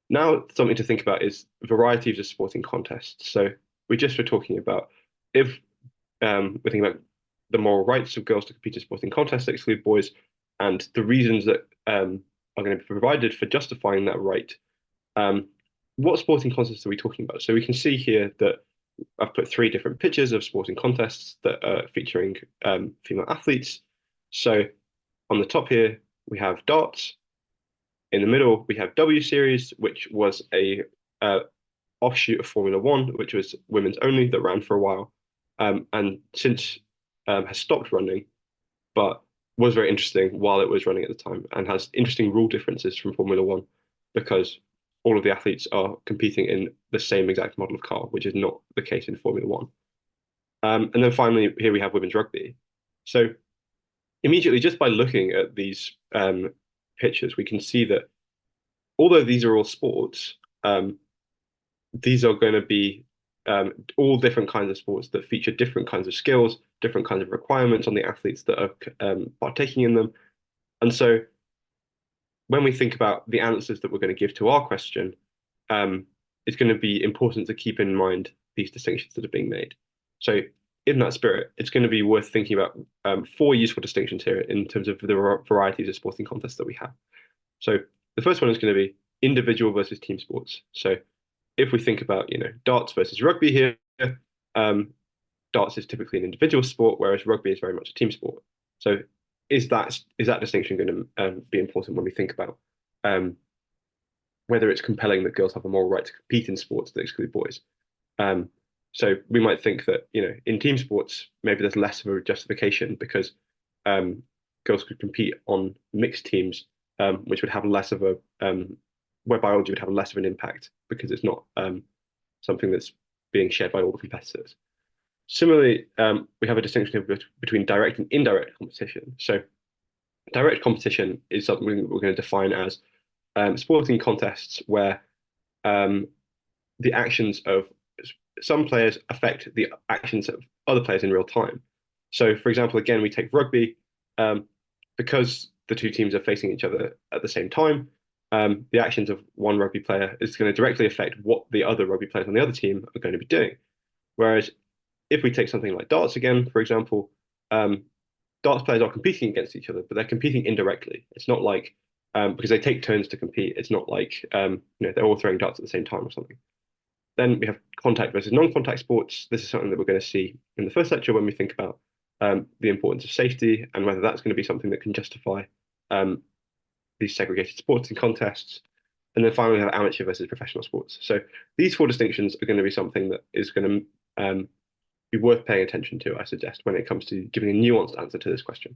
Now, something to think about is varieties of sporting contests. So we just were talking about if we're thinking about the moral rights of girls to compete in sporting contests that exclude boys, and the reasons that are going to be provided for justifying that right. Um, what sporting contests are we talking about? So we can see here that I've put three different pictures of sporting contests that are featuring female athletes. So on the top here, we have darts. In the middle, we have W Series, which was a offshoot of Formula One, which was women's only that ran for a while, and since has stopped running, but was very interesting while it was running at the time, and has interesting rule differences from Formula One because all of the athletes are competing in the same exact model of car, which is not the case in Formula One. And then finally, here we have women's rugby. So immediately, just by looking at these pictures, we can see that although these are all sports, these are going to be all different kinds of sports that feature different kinds of skills, different kinds of requirements on the athletes that are partaking in them. And so when we think about the answers that we're going to give to our question, it's going to be important to keep in mind these distinctions that are being made. So in that spirit, it's going to be worth thinking about four useful distinctions here in terms of the varieties of sporting contests that we have. So the first one is going to be individual versus team sports. So if we think about, darts versus rugby here, um, darts is typically an individual sport, whereas rugby is very much a team sport. So is that distinction going to be important when we think about um, whether it's compelling that girls have a moral right to compete in sports that exclude boys? Um, so we might think that, in team sports, maybe there's less of a justification because girls could compete on mixed teams, which would have less of a where biology would have less of an impact because it's not something that's being shared by all the competitors. Similarly, we have a distinction between direct and indirect competition. So direct competition is something we're going to define as sporting contests where um, the actions of some players affect the actions of other players in real time. So, for example, again, we take rugby because the two teams are facing each other at the same time. The actions of one rugby player is going to directly affect what the other rugby players on the other team are going to be doing. Whereas if we take something like darts again, for example, darts players are competing against each other, but they're competing indirectly. It's not like because they take turns to compete. It's not like they're all throwing darts at the same time or something. Then we have contact versus non-contact sports. This is something that we're going to see in the first lecture when we think about the importance of safety and whether that's going to be something that can justify um, these segregated sports and contests. And then finally, we have amateur versus professional sports. So these four distinctions are going to be something that is going to be worth paying attention to, I suggest, when it comes to giving a nuanced answer to this question.